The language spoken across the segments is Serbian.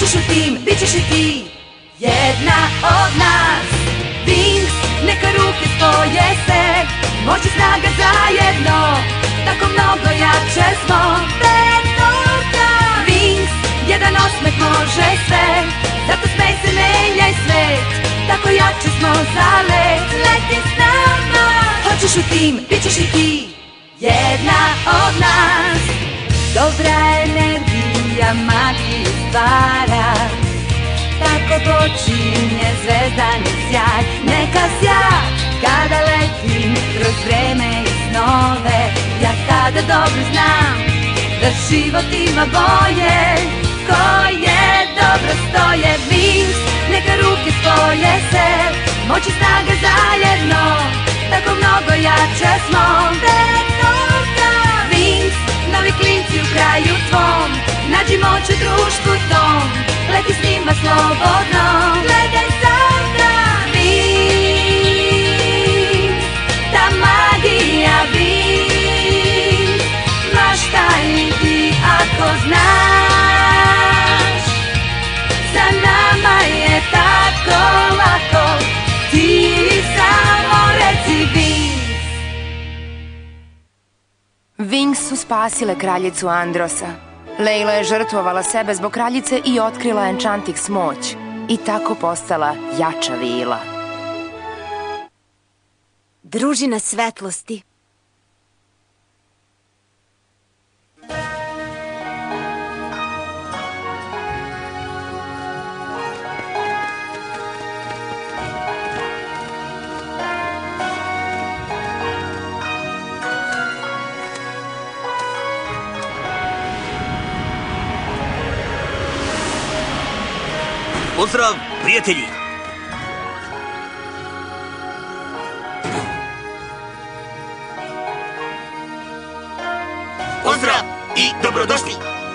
Hoćeš u tim, bit ćeš i ti jedna od nas. Wings, neka ruke spoje se, moć i snaga zajedno, tako mnogo jače smo. Petokraka. Wings, jedan osmeh može sve, zato smej se, menjaj svet, tako jače smo za let. Leti s nama. Hoćeš u tim, bit ćeš i ti jedna od nas. Dobra energija magiju stvara, tako počinje zvezdani sjaj. Neka sja kada letim kroz vreme i snove, ja tada dobro znam da život ima boje. Koje dobro stoje. Wings, neka ruke spoje se, moć i snaga zajedno, tako mnogo jače smo. Petokraka. Wings, novi klinci u kraju tvom, nađi moć u društvu tom, leti s njima slobodno. Gledaj sada. Wings, ta magija Wings, maštaj ti ako znaš, za nama je tako lako, ti samo reci Wings. Wings su spasile kraljicu Androsa. Leila je žrtvovala sebe zbog kraljice i otkrila Enchantix moć. I tako postala jača vila. Družina svetlosti. Pozdrav, prijatelji! Pozdrav i dobrodošli!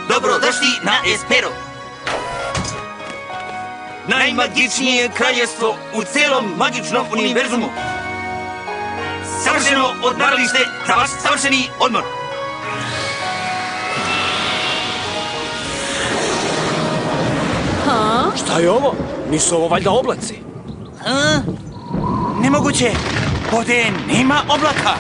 Dobrodošli na Espero! Najmagičnije kraljevstvo u celom magičnom univerzumu! Savršeno odmaralište za vaš savršeni odmor! Šta je ovo? Nisu ovo valjda oblaci? Nemoguće! Ovdje nema oblaka!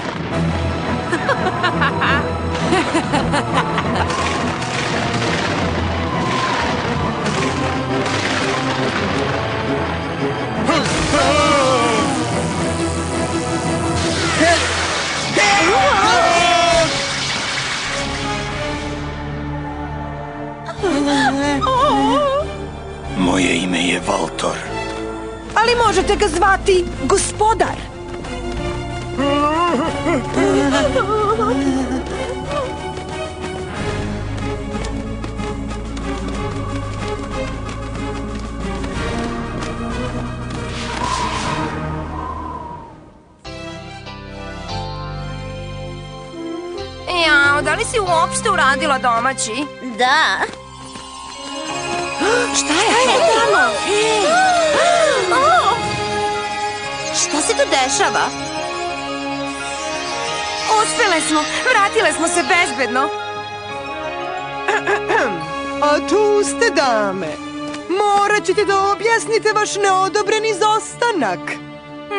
Moje ime je Valtor. Ali možete ga zvati gospodar. Jao, da li si uopšte uradila domaći? Da. Šta je tamo? Šta se tu dešava? Uspele smo, vratile smo se bezbedno. A tu ste, dame. Morat ćete da objasnite vaš neodobreni izostanak.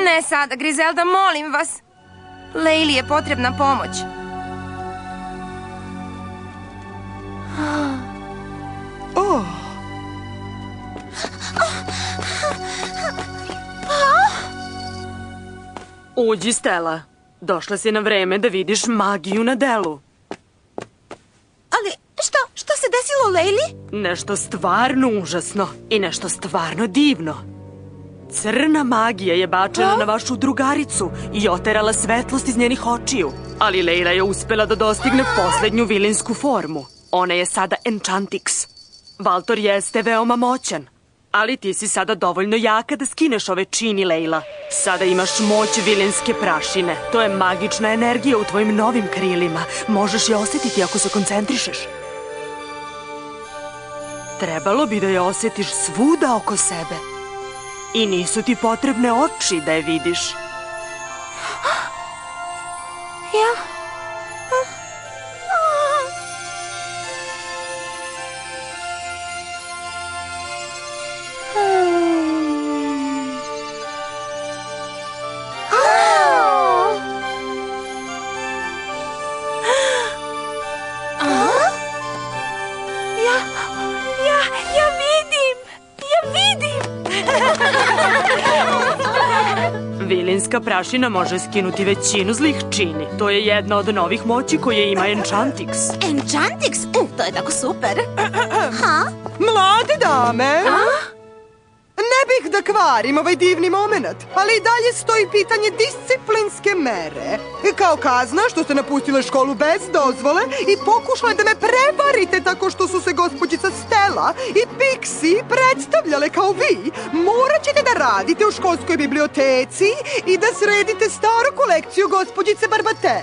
Ne sada, Grizelda, molim vas. Leili je potrebna pomoć. Oh. Uđi, Stella. Došla si na vreme da vidiš magiju na delu. Ali šta se desilo Leili? Nešto stvarno užasno i nešto stvarno divno. Crna magija je bačena na vašu drugaricu i oterala svetlost iz njenih očiju. Ali Leila je uspela da dostigne poslednju vilinsku formu. Ona je sada Enchantix. Valtor jeste veoma moćan. Ali ti si sada dovoljno jaka da skineš ove čini, Leila. Sada imaš moć vilinske prašine. To je magična energija u tvojim novim krilima. Možeš je osjetiti ako se koncentrišeš. Trebalo bi da je osjetiš svuda oko sebe. I nisu ti potrebne oči da je vidiš. Ja? maginska prašina može skinuti većinu zlih čini. To je jedna od novih moći koje ima Enchantix. Enchantix? To je tako super. Mlade dame! Ne bih da kvarim ovaj divni moment, ali i dalje stoji pitanje disciplinske mere. Kao kazna što ste napustile školu bez dozvole i pokušale da me prevarite tako što su se gospođica Stella i Pixie predstavljale kao vi, morat ćete da radite u školskoj biblioteci i da sredite staru kolekciju gospođice Barbate.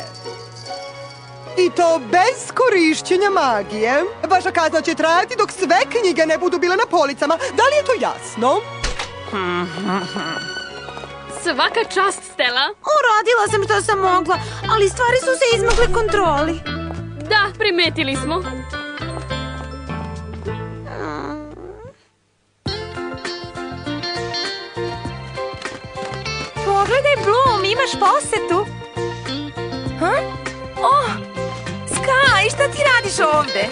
I to bez korišćenja magije. Vaša kazna će trajati dok sve knjige ne budu bile na policama. Da li je to jasno? Svaka čast, Stella. Uradila sam što sam mogla, ali stvari su se izmakle kontroli. Da, primetili smo. Pogledaj, Bloom, imaš posetu. Sky, šta ti radiš ovde?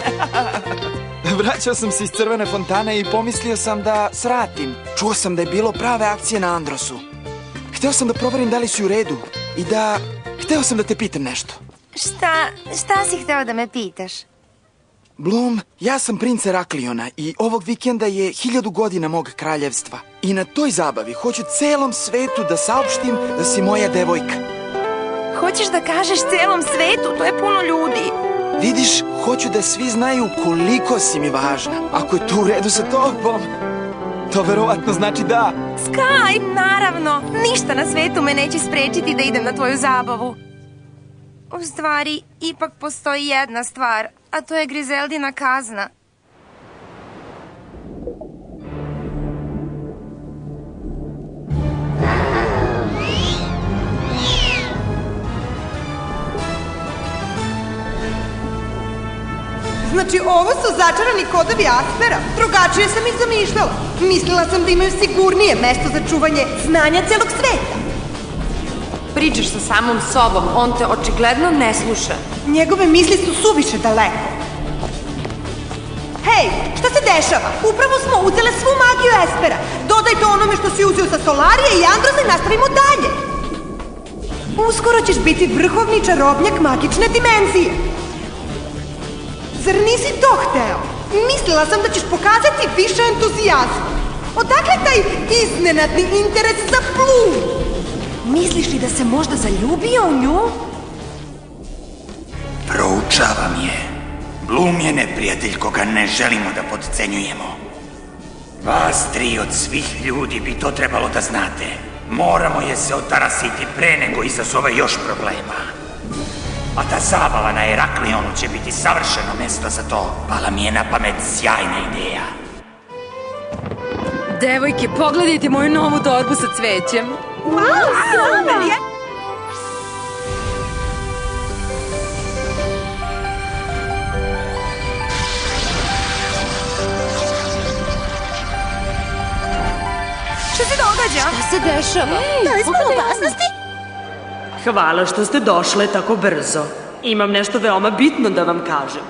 Vraćao sam se iz crvene fontane i pomislio sam da sratim. Čuo sam da je bilo prave akcije na Androsu. Hteo sam da proverim da li si u redu i da... Hteo sam da te pitam nešto. Šta si hteo da me pitaš? Bloom, ja sam princ Herakliona i ovog vikenda je 1000 godina mog kraljevstva. I na toj zabavi hoću celom svetu da saopštim da si moja devojka. Hoćeš da kažeš celom svetu? To je puno ljudi. Vidiš, hoću da svi znaju koliko si mi važna. Ako je to u redu sa tobom, to verovatno znači da. Sky, naravno. Ništa na svetu me neće sprečiti da idem na tvoju zabavu. U stvari, ipak postoji jedna stvar, a to je Griseldina kazna. Znači, ovo su začarani kodovi Aspera. Drugačije sam ih zamišljala. Mislila sam da imaju sigurnije mesto za čuvanje znanja celog sveta. Pričaš sa samom sobom, on te očigledno ne sluša. Njegove misli su suviše daleko. Hej, šta se dešava? Upravo smo uzele svu magiju Espera. Dodaj to onome što si uzeo sa Solarije i Androsa i nastavimo dalje. Uskoro ćeš biti vrhovni čarobnjak magične dimenzije. Zar nisi to hteo? Mislila sam da ćeš pokazati više entuzijazma. Odakle taj iznenadni interes za Bloom? Misliš li da se možda zaljubio u nju? Proučavam je. Bloom je neprijatelj koga ne želimo da podcenjujemo. Vas tri od svih ljudi bi to trebalo da znate. Moramo je se otarasiti pre nego izazove još problema. A ta zabava na Heraklionu će biti savršeno mesto za to. Pala mi je na pamet sjajna ideja. Devojke, pogledajte moju novu torbu sa cvećem. Wow, super je! Šta se događa? Šta se dešava? Da li smo u opasnosti? Hvala što ste došle tako brzo. Imam nešto veoma bitno da vam kažem.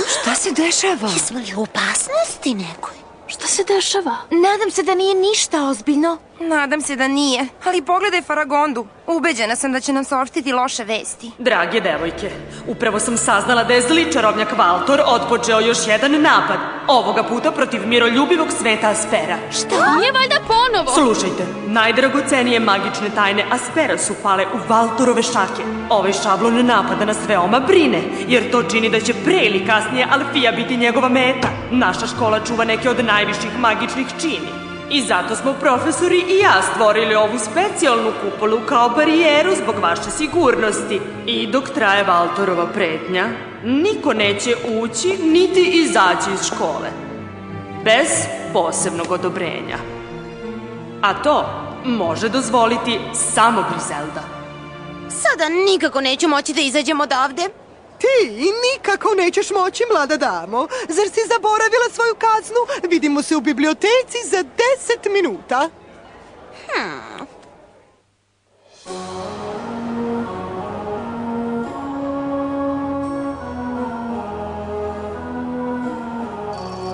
Šta se dešava? Jesmo li u opasnosti nekoj? Šta se dešava? Nadam se da nije ništa ozbiljno. Nadam se da nije, ali pogledaj Faragondu. Ubeđena sam da će nam saopštiti loše vesti. Drage devojke, upravo sam saznala da je zli čarobnjak Valtor otpočeo još jedan napad. Ovoga puta protiv miroljubivog sveta Aspera. Šta? Nije valjda ponovo? Slušajte, najdragocenije magične tajne Aspera su pale u Valtorove šake. Ovaj šablon napada nas veoma brine, jer to čini da će pre ili kasnije Alfija biti njegova meta. Naša škola čuva neke od najviših magičnih čini. I zato smo profesori i ja stvorili ovu specijalnu kupolu kao barijeru zbog vaše sigurnosti. I dok traje Valtorova pretnja, niko neće ući niti izaći iz škole. Bez posebnog odobrenja. A to može dozvoliti samo Griselda. Sada nikako neću moći da izađem odavde. Ti nikako nećeš moći, mlada damo. Zar si zaboravila svoju kaznu? Vidimo se u biblioteci za 10 minuta.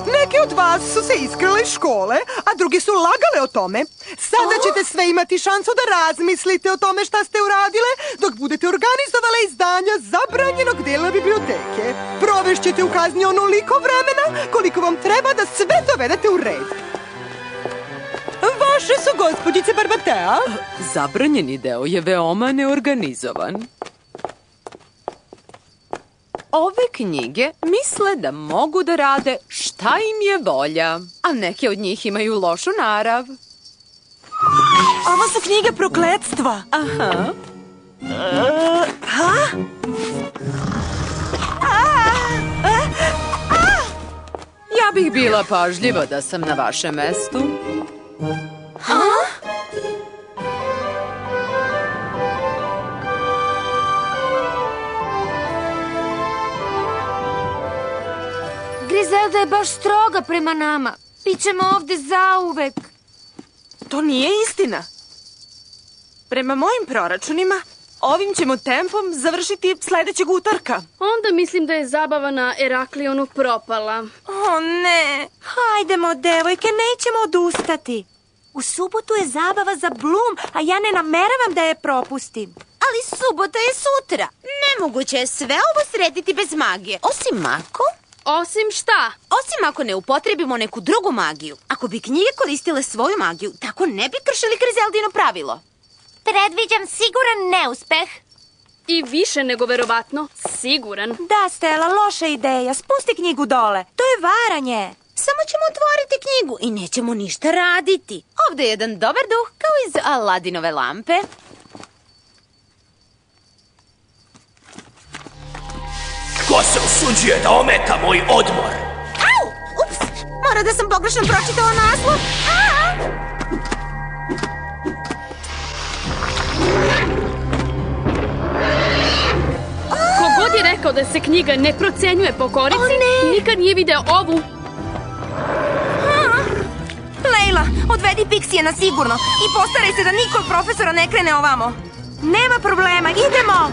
Ne Neki od vas su se iskrali iz škole, a drugi su lagale o tome. Sada ćete sve imati šansu da razmislite o tome šta ste uradile dok budete organizovale izdanja zabranjenog dela biblioteke. Provešćete u kazni onoliko vremena koliko vam treba da sve dovedete u red. Vaše su gospođice Barbatea. Zabranjeni deo je veoma neorganizovan. Ove knjige misle da mogu da rade šta im je volja, a neke od njih imaju lošu narav. Ovo su knjige prokletstva. Aha. Ja bih bila pažljiva da sam na vašem mestu. Grizelda je baš stroga prema nama. Bićemo ovde zauvek. To nije istina. Prema mojim proračunima, ovim ćemo tempom završiti sledećeg utorka. Onda mislim da je zabava na Eraklionu propala. O ne, hajdemo devojke, nećemo odustati. U subotu je zabava za Bloom, a ja ne nameravam da je propustim. Ali subota je sutra. Nemoguće je sve ovo srediti bez magije. Osim ako... Osim šta? Osim ako ne upotrebimo neku drugu magiju. Ako bi knjige koristile svoju magiju, tako ne bi kršili Grizeldino pravilo. Predviđam siguran neuspeh. I više nego verovatno siguran. Da, Stella, loša ideja. Spusti knjigu dole. To je varanje. Samo ćemo otvoriti knjigu i nećemo ništa raditi. Ovde je jedan dobar duh kao iz Aladinove lampe. Ko se usuđuje da ometa moj odmor? Au! Ups! Mora da sam pogrešno pročitala naslov. Kogod je rekao da se knjiga ne procenjuje po korici, nikad nije video ovu. Lejla, odvedi Pixije na sigurno i postaraj se da niko od profesora ne krene ovamo. Nema problema, idemo!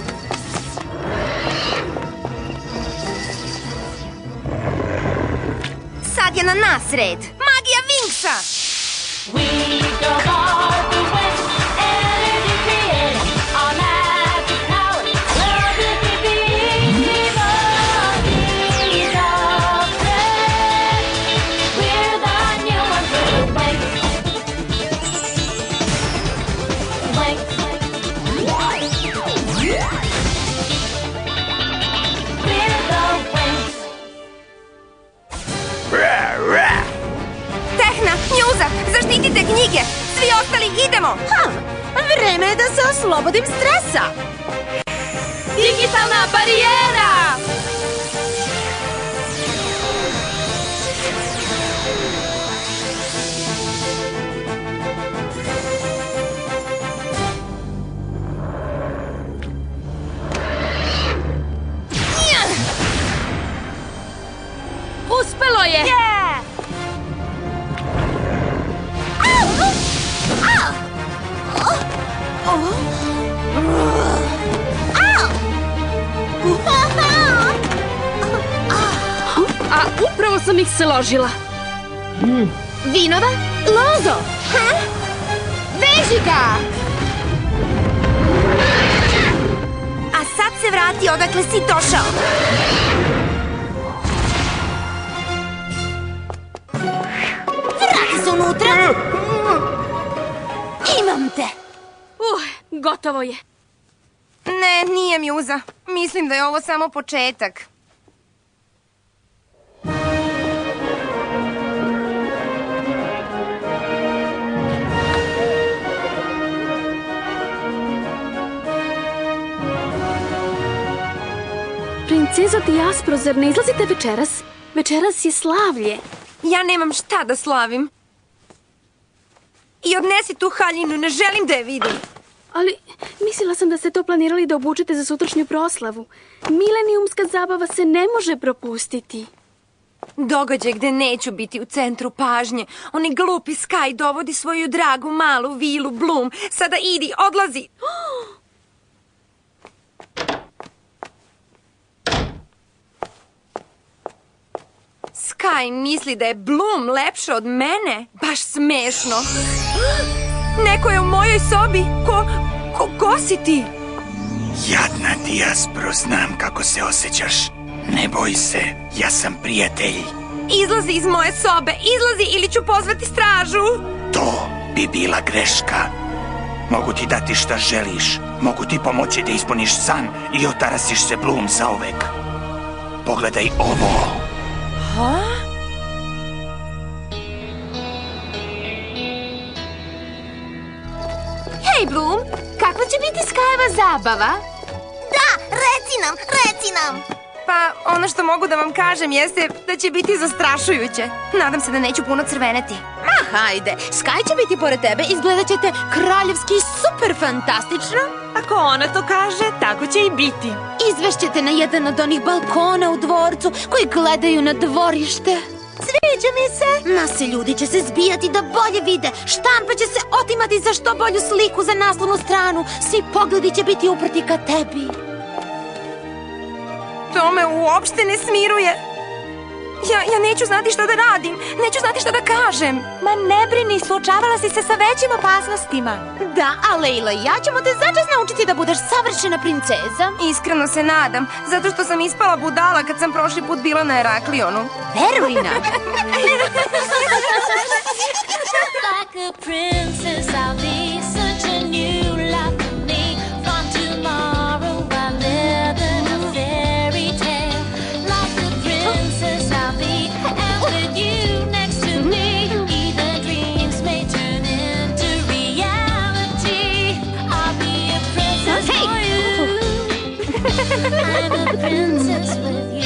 Sad je na nas red. Magija Winksa! Tehna, Njuza, zaštitite knjige! Svi ostali idemo! Vreme je da se oslobodim stresa! Digitalna barijera! Uspelo je! A upravo sam ih složila. Vinova? Lozo! Veži ga! A sad se vrati odakle si došao. Vrati se unutra! Imam te! Gotovo je. Ne, nije Mjuza. Mislim da je ovo samo početak. Princezo Diaspro, zar ne izlazite večeras? Večeras je slavlje. Ja nemam šta da slavim. I odnesi tu haljinu, ne želim da je vidim. Ali mislila sam da ste to planirali da obučete za sutrašnju proslavu. Milenijumska zabava se ne može propustiti. Događaj gde neću biti u centru pažnje. Oni glupi Sky dovodi svoju dragu malu vilu Bloom. Sada idi, odlazi. Kaj misli da je Bloom lepša od mene? Baš smešno. Neko je u mojoj sobi. Ko si ti? Jadna Dijaspro, znam kako se osjećaš. Ne boj se, ja sam prijatelj. Izlazi iz moje sobe, izlazi ili ću pozvati stražu. To bi bila greška. Mogu ti dati šta želiš. Mogu ti pomoći da ispuniš san i otarasiš se Bloom zauvek. Pogledaj ovo. Ha? Hej, Bloom, kakva će biti Skajeva zabava? Da, reci nam! Pa, ono što mogu da vam kažem jeste da će biti zastrašujuće. Nadam se da neću puno crveneti. Ma, hajde, Skaj će biti pored tebe, izgledat ćete kraljevski super fantastično. Ako ona to kaže, tako će i biti. Izvešćete na jedan od onih balkona u dvorcu koji gledaju na dvorište. Sviđa mi se. Mase ljudi će se zbijati da bolje vide. Štampa će se otimati za što bolju sliku za naslovnu stranu. Svi pogledi će biti uprti ka tebi. To me uopšte ne smiruje. Ja neću znati šta da radim. Neću znati šta da kažem. Ma ne brini, suočavala si se sa većim opasnostima. Da, a Leila i ja ćemo te začas naučiti da budeš savršena princeza. Iskreno se nadam, zato što sam ispala budala kad sam prošli put bila na Heraklionu. Veruj nam. Like a princess, I'll be such a new life for me. From tomorrow, I live in a fairy tale. Like a princess, I'll be, and with you next to me, even dreams may turn into reality. I'll be a princess for you. I'm a princess with you.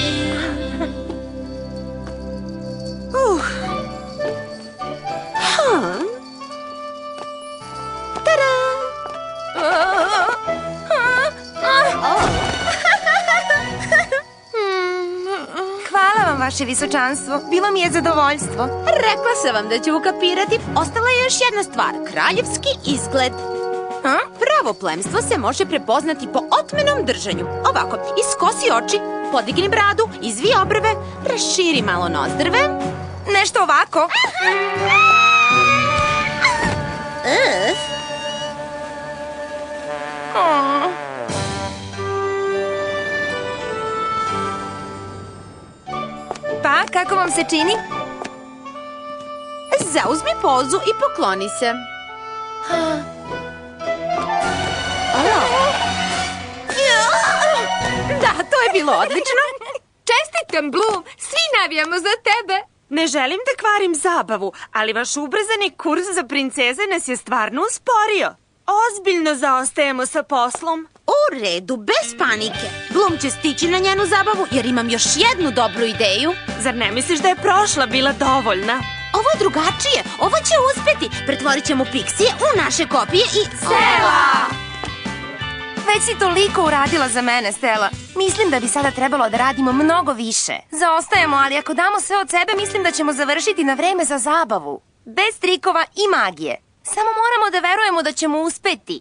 Hvala vam, vaše visočanstvo. Bilo mi je zadovoljstvo. Rekla sam vam da ću ukapirati. Ostala je još jedna stvar. Kraljevski izgled. Pravo plemstvo se može prepoznati po otmenom držanju. Ovako, iskosi oči, podigni bradu, izvi obrve, raširi malo nozdrve. Nešto ovako. Pa, kako vam se čini? Zauzmi pozu i pokloni se. Da, to je bilo odlično. Čestitam, Bloom. Svi navijamo za tebe. Ne želim da kvarim zabavu, ali vaš ubrzani kurs za princeze nas je stvarno usporio. Ozbiljno zaostajemo sa poslom. U redu, bez panike. Bloom će stići na njenu zabavu jer imam još jednu dobru ideju. Zar ne misliš da je prošla bila dovoljna? Ovo je drugačije. Ovo će uspeti. Pretvorit ćemo Pixije u naše kopije i... Stella! Već si toliko uradila za mene, Stella. Mislim da bi sada trebalo da radimo mnogo više. Zaostajemo, ali ako damo sve od sebe, mislim da ćemo završiti na vreme za zabavu. Bez trikova i magije. Samo moramo da verujemo da ćemo uspeti.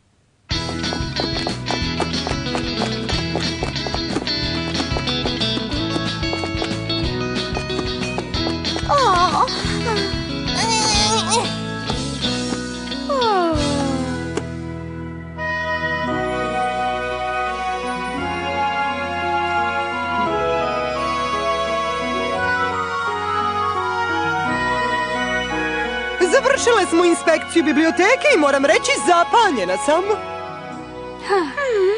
Završile smo inspekciju biblioteke i moram reći zapanjena sam.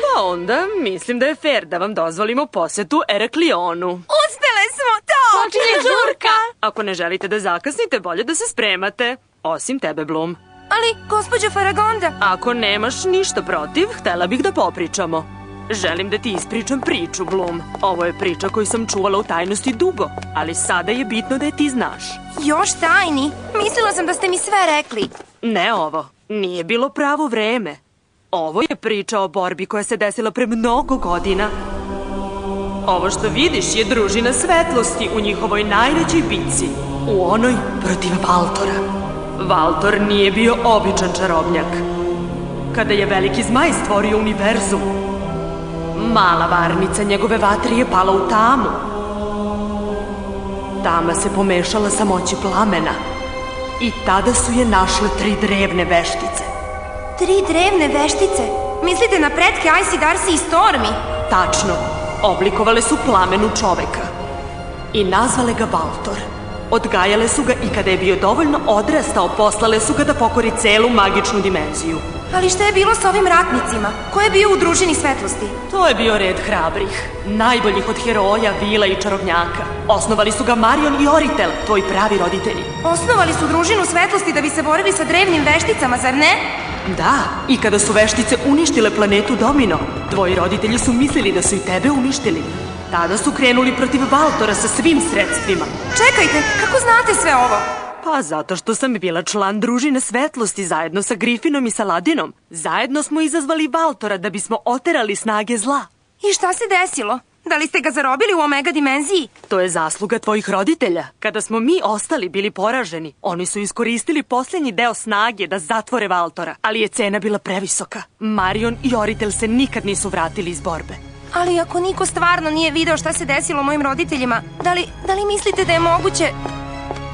Pa onda mislim da je fair da vam dozvolimo posjetu Heraklionu. Uspele smo to! Počinje žurka! Ako ne želite da zakasnite, bolje da se spremate. Osim tebe, Bloom. Ali, gospođo Faragonda... Ako nemaš ništa protiv, htela bih da popričamo. Želim da ti ispričam priču, Bloom. Ovo je priča koju sam čuvala u tajnosti dugo, ali sada je bitno da je ti znaš. Još tajni? Mislila sam da ste mi sve rekli. Ne ovo. Nije bilo pravo vreme. Ovo je priča o borbi koja se desila pre mnogo godina. Ovo što vidiš je družina svetlosti u njihovoj najvećoj bitci. U onoj protiv Valtora. Valtor nije bio običan čarobnjak. Kada je veliki zmaj stvorio univerzum, mala varnica njegove vatre je pala u tamu. tama se pomešala sa moći plamena. I tada su je našle 3 drevne veštice. 3 drevne veštice? Mislite na pretke Icy, Darcy i Stormy? Tačno. Oblikovale su plamenu čoveka. I nazvale ga Valtor. Odgajale su ga i kada je bio dovoljno odrastao, poslale su ga da pokori celu magičnu dimenziju. Ali šta je bilo sa ovim ratnicima? Ko je bio u družini svetlosti? To je bio red hrabrih. Najboljih od heroja, vila i čarobnjaka. Osnovali su ga Marion i Oritel, tvoji pravi roditelji. Osnovali su družinu svetlosti da bi se borili sa drevnim vešticama, zar ne? Da, i kada su veštice uništile planetu Domino, tvoji roditelji su mislili da su i tebe uništili. Tada su krenuli protiv Valtora sa svim sredstvima. Čekajte, kako znate sve ovo? Pa zato što sam bila član družine svetlosti zajedno sa Griffinom i Saladinom. Zajedno smo izazvali Valtora da bismo oterali snage zla. I šta se desilo? Da li ste ga zarobili u Omega dimenziji? To je zasluga tvojih roditelja. Kada smo mi ostali bili poraženi, oni su iskoristili posljednji deo snage da zatvore Valtora, ali je cena bila previsoka. Marion i Oritel se nikad nisu vratili iz borbe. Ali ako niko stvarno nije video šta se desilo mojim roditeljima, da li mislite da je moguće...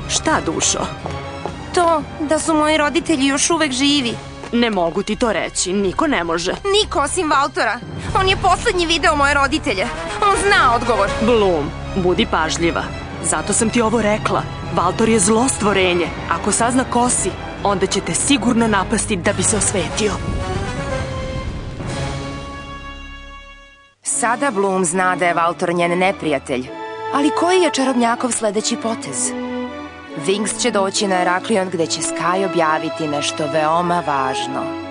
Šta, dušo? To da su moji roditelji još uvek živi. Ne mogu ti to reći, niko ne može. Niko osim Valtora. On je poslednji video moje roditelje. On zna odgovor. Bloom, budi pažljiva. Zato sam ti ovo rekla. Valtor je zlo stvorenje. Ako sazna ko si, onda će te sigurno napasti da bi se osvetio. Sada Bloom zna da je Valtor njen neprijatelj. Ali koji je čarobnjakov sledeći potez? Wings će doći na Heraklion gde će Sky objaviti nešto veoma važno.